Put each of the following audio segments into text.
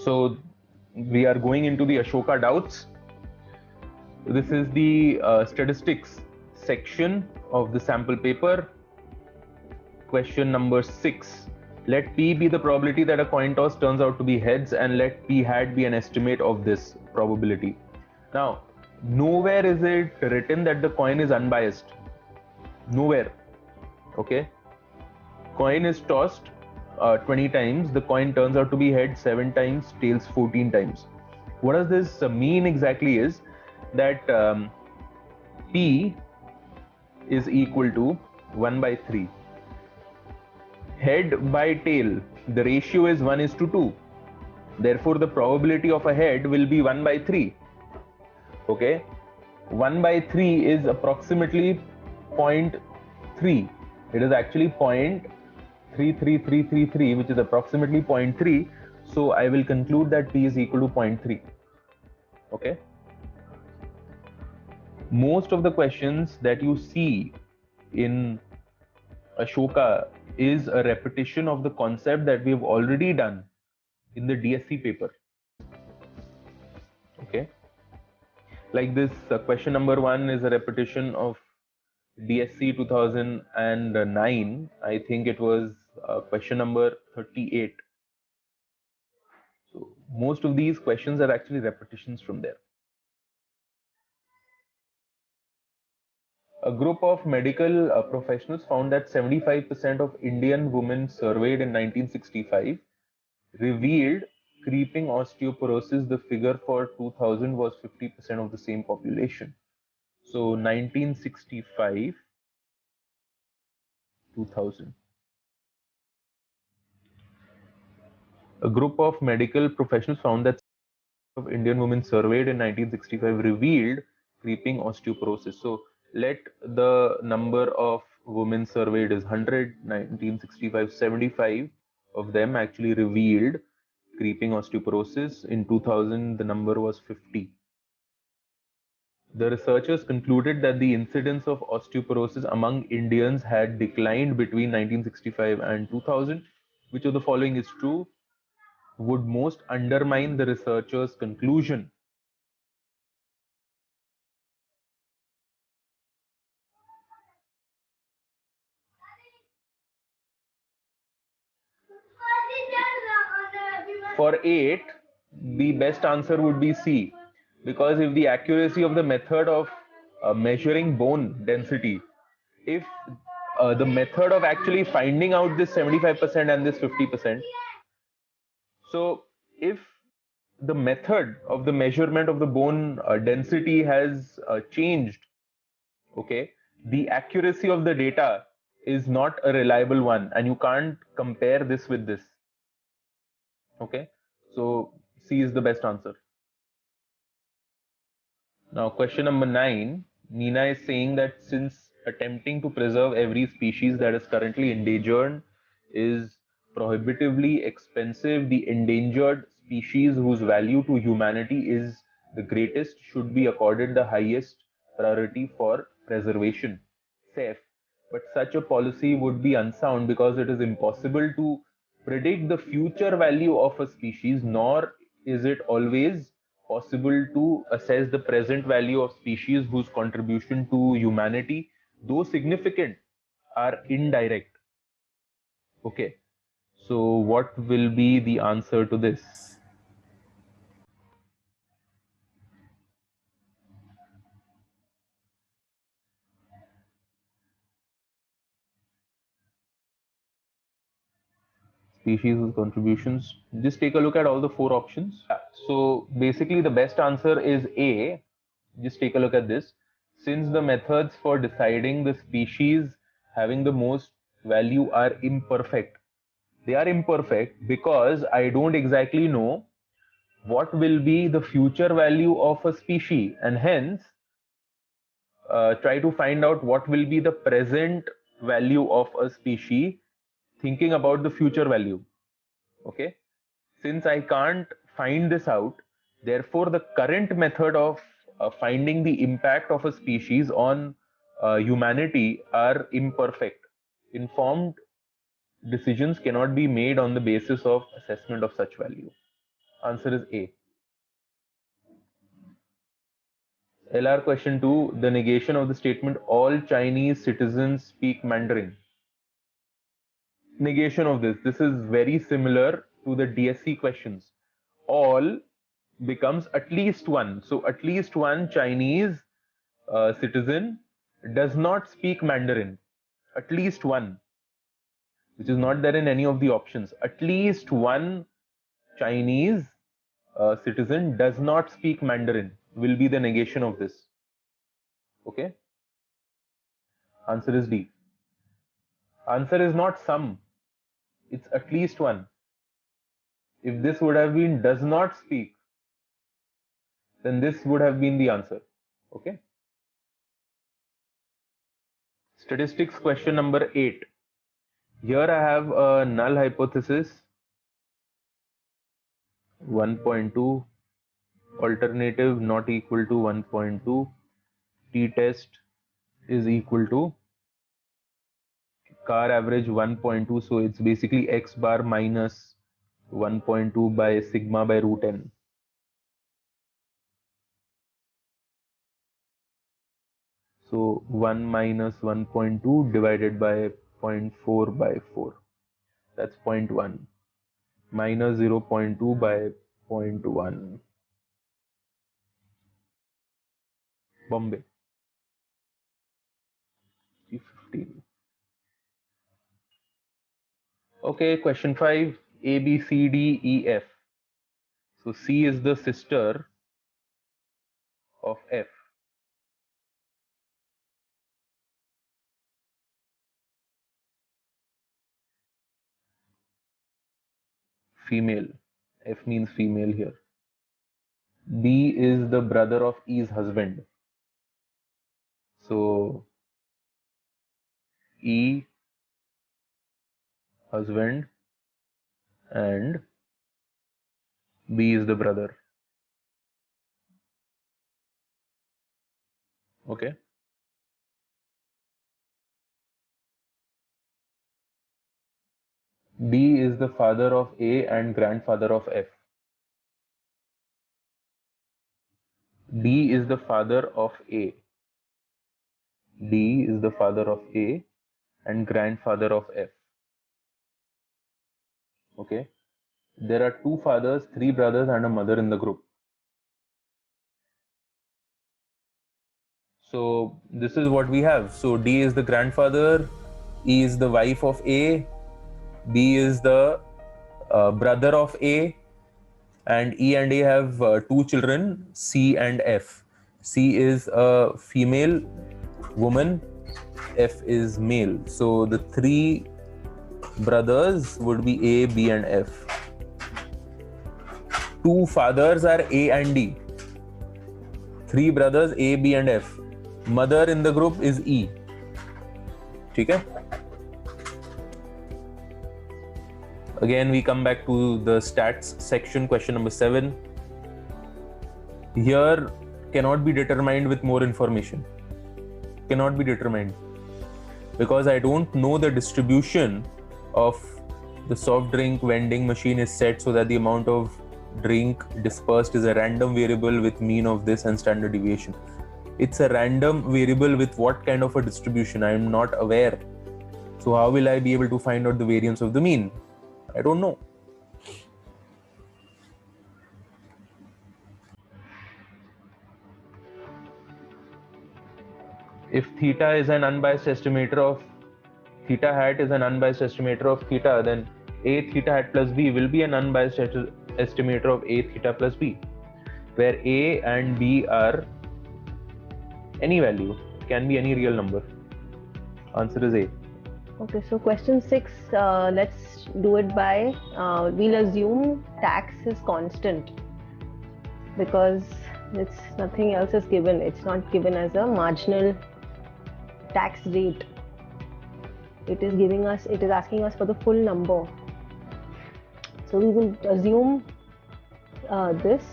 So we are going into the Ashoka doubts. This is the statistics section of the sample paper. Question number 6. Let P be the probability that a coin toss turns out to be heads, and let P hat be an estimate of this probability. Now, nowhere is it written that the coin is unbiased. Nowhere. Okay. Coin is tossed 20 times. The coin turns out to be head 7 times, tails 14 times. What does this mean exactly is that P is equal to 1 by 3. Head by tail, the ratio is 1:2. Therefore, the probability of a head will be 1 by 3. Okay, 1 by 3 is approximately 0.3. It is actually 0.33333, which is approximately 0.3. So I will conclude that P is equal to 0.3. Okay. Most of the questions that you see in Ashoka is a repetition of the concept that we have already done in the DSC paper. Okay, like this question number 1 is a repetition of DSC 2009. I think it was question number 38. So most of these questions are actually repetitions from there. A group of medical professionals found that 75% of Indian women surveyed in 1965 revealed creeping osteoporosis. The figure for 2000 was 50% of the same population. So 1965, 2000. A group of medical professionals found that of Indian women surveyed in 1965 revealed creeping osteoporosis. So let the number of women surveyed is 100, 1965, 75 of them actually revealed creeping osteoporosis. In 2000, the number was 50. The researchers concluded that the incidence of osteoporosis among Indians had declined between 1965 and 2000. Which of the following is true? Would most undermine the researchers' conclusion? For 8, the best answer would be C, because if the accuracy of the method of measuring bone density, if the method of actually finding out this 75% and this 50%, so if the method of the measurement of the bone density has changed, okay, the accuracy of the data is not a reliable one, and you can't compare this with this. Okay, so C is the best answer. Now, question number 9, Nina is saying that since attempting to preserve every species that is currently endangered is prohibitively expensive, the endangered species whose value to humanity is the greatest should be accorded the highest priority for preservation. Safe. But such a policy would be unsound because it is impossible to predict the future value of a species, nor is it always possible to assess the present value of species whose contribution to humanity, though significant, are indirect. Okay, so what will be the answer to this? Species with contributions. Just take a look at all the 4 options. So basically the best answer is A. Just take a look at this. Since the methods for deciding the species having the most value are imperfect, they are imperfect because I don't exactly know what will be the future value of a species, and hence try to find out what will be the present value of a species thinking about the future value. Okay, since I can't find this out, therefore the current method of finding the impact of a species on humanity are imperfect. Informed decisions cannot be made on the basis of assessment of such value. Answer is A. LR question 2, the negation of the statement all Chinese citizens speak Mandarin. Negation of this is very similar to the DSC questions. All becomes at least one. So at least one Chinese citizen does not speak Mandarin. At least one, which is not there in any of the options. At least one Chinese citizen does not speak Mandarin will be the negation of this. Okay. Answer is D. Answer is not some, it's at least one. If this would have been does not speak, then this would have been the answer. Okay. Statistics question number 8. Here I have a null hypothesis 1.2, alternative not equal to 1.2, t-test is equal to car average 1.2, so it's basically x bar minus 1.2 by sigma by root n. So 1 minus 1.2 divided by 0.4 by 4, that's 0.1, minus 0.2 by 0.1, Bombay, 15. Okay, question 5, A, B, C, D, E, F. So C is the sister of F. Female. F means female here. B is the brother of E's husband. So E, husband, and B is the brother. Okay. D is the father of A and grandfather of F. D is the father of A. D is the father of A and grandfather of F. Okay. There are two fathers, three brothers, and a mother in the group. So this is what we have. So D is the grandfather, E is the wife of A, B is the brother of A, and E and A have two children, C and F. C is a female woman, F is male. So the three brothers would be A, B, and F. Two fathers are A and D. Three brothers A, B, and F. Mother in the group is E. Okay? Again, we come back to the stats section, question number 7. Here cannot be determined with more information. Cannot be determined because I don't know the distribution of the soft drink vending machine is set so that the amount of drink dispersed is a random variable with mean of this and standard deviation. It's a random variable with what kind of a distribution? I am not aware. So how will I be able to find out the variance of the mean? I don't know. If theta is an unbiased estimator of theta hat is an unbiased estimator of theta, then A theta hat plus B will be an unbiased estimator of A theta plus B, where A and B are any value, it can be any real number. Answer is A. Okay, so question 6, let's do it by, we'll assume tax is constant because it's nothing else is given. It's not given as a marginal tax rate. It is asking us for the full number. So we will assume this.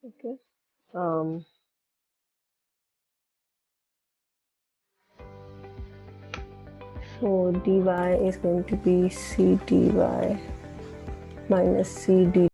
Okay. So dy is going to be c dy minus c dt.